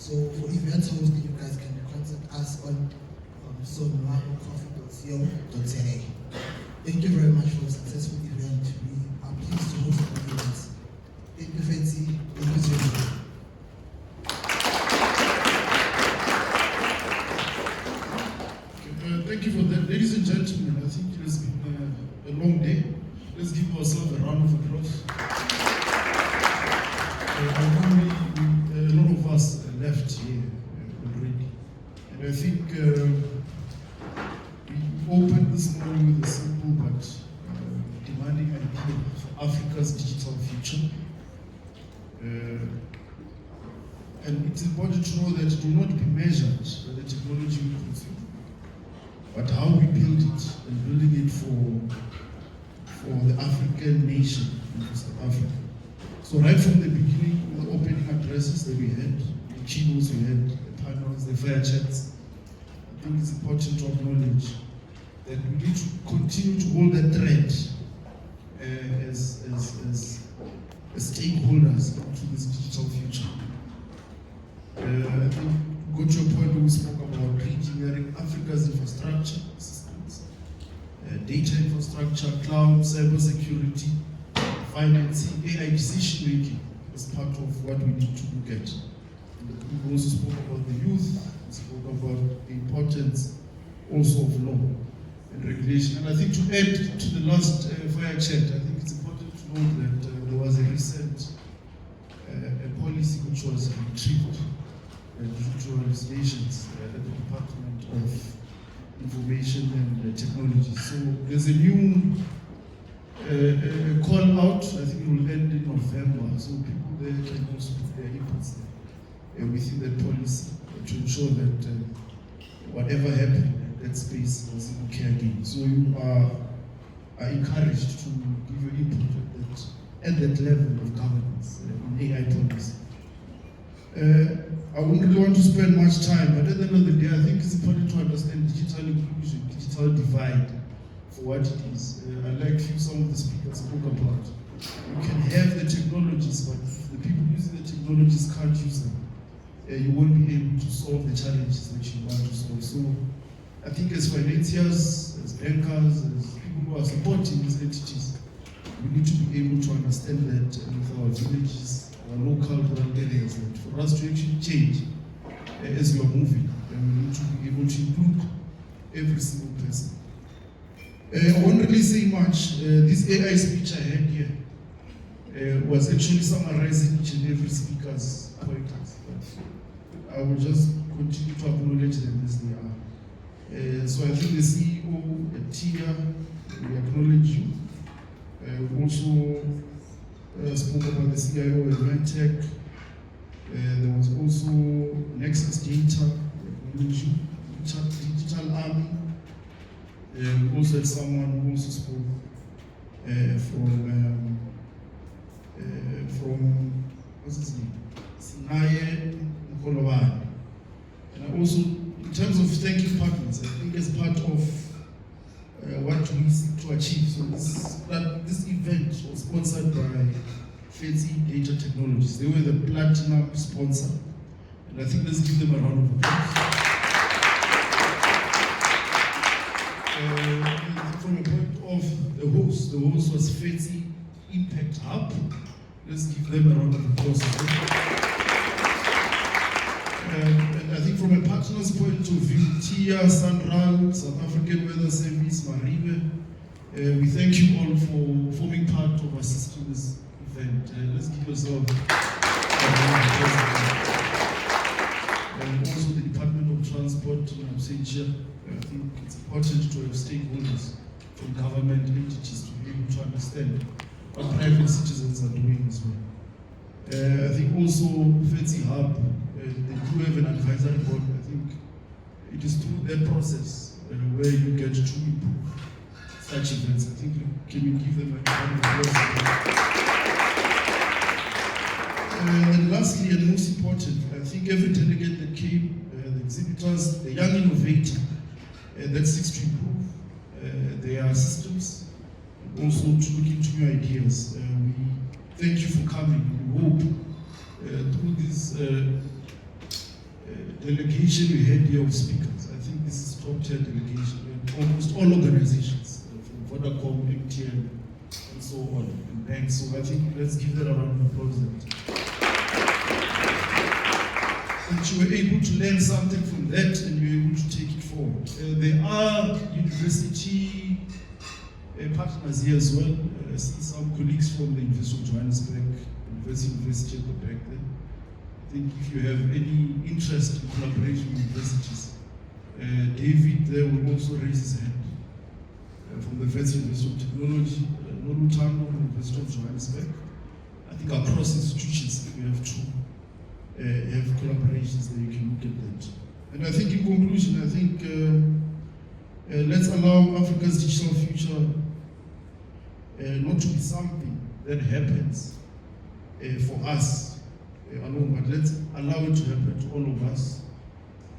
So for event hosting, you guys can contact us on sonwabocoffee.co.za. Thank you very much for a successful event. We are pleased to host the event. Thank you, Fetsi. Thank you, Zulu. Thank you for that. Ladies and gentlemen, I think it has been a long day. Let's give ourselves a round of applause. A lot of us left here already. And I think we opened this morning with a simple but demanding idea for Africa's digital future. And it's important to know that it will not be measured by the technology we consume, but how we build it, and building it for the African nation and for South Africa. So right from the beginning, the opening addresses that we had, the keynotes we had, the panels, the fire chats, I think it's important to acknowledge that we need to continue to hold that thread as stakeholders into this digital future. I think we got to a point where we spoke about re-engineering Africa's infrastructure systems, data infrastructure, cloud, cybersecurity, financing, AI decision making as part of what we need to look at. We also spoke about the youth, we spoke about the importance also of law and regulation. And I think to add to the last fire chat, I think it's important to note that there was a recent policy which was retrieved due to legislations at the Department of Information and Technology. So there's a new call out. I think it will end in November. So people there can also put their inputs within that policy to ensure that whatever happened in that space doesn't occur again. So you are encouraged to give your input at that level of governance in AI policy. I wouldn't really want to spend much time, but at the end of the day, I think it's important to understand digital inclusion, digital divide for what it is. Like some of the speakers spoke about. You can have the technologies, but if the people using the technologies can't use them, you won't be able to solve the challenges that you want to solve. So I think as financiers, as bankers, as people who are supporting these entities, we need to be able to understand that with our villages, our local rural areas, that for us to actually change as we are moving, we need to be able to include every single person. I won't really say much. This AI speech I had here was actually summarizing each and every speaker's pointers. But I will just continue to acknowledge them as they are. So I think the CEO, Tia, we acknowledge you. We also spoke about the CIO and MedTech. There was also Nexus Data, Digital Army. We also had someone who also spoke from what's his name? Sinaye Nkoloban. And also, in terms of thanking partners, I think as part of what we seek to achieve. So this event was sponsored by Fetsi Data Technologies. They were the platinum sponsor. And I think let's give them a round of applause. From a point of the host was Fetsi Impact Hub. Let's give them a round of applause. And I think from a partner's point of view, TIA, Sanral, South African Weather Service, Maribe, we thank you all for forming part of assisting this event. Let's give yourself a round of applause. And also the Department of Transport and Absentia. I think it's important to have stakeholders from government entities to be able to understand what private citizens are doing as well. I think also Fetsi Hub, they do have an advisory board. I think it is through that process where you get to improve such events. I think can we give them a round of applause? And lastly, and most important, I think every delegate that came, the exhibitors, the young innovator that seeks to improve their systems, and also to look into new ideas. We thank you for coming. We hope through this delegation we had here of speakers. I think this is top-tier delegation in almost all organizations, from Vodacom, MTN, and so on, and banks. So I think let's give that a round of applause. And you were able to learn something from that, and you were able to take it forward. There are university partners here as well. I see some colleagues from the University of Johannesburg, University at the back there. I think if you have any interest in collaboration with universities, David there will also raise his hand. From the Fetsi University of Technology, Nolutano from the University of Johannesburg. I think across institutions, if we have to have collaborations, then you can look at that. And I think in conclusion, I think let's allow Africa's digital future not to be something that happens for us alone, but let's allow it to happen to all of us,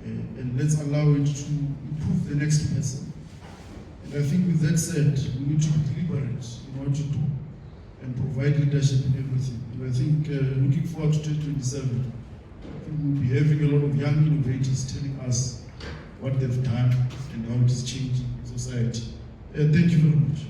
and let's allow it to improve the next person. And I think with that said, we need to be deliberate in what to do and provide leadership in everything. And I think looking forward to 2027, I think we'll be having a lot of young innovators telling us what they've done and how it is changing society. Thank you very much.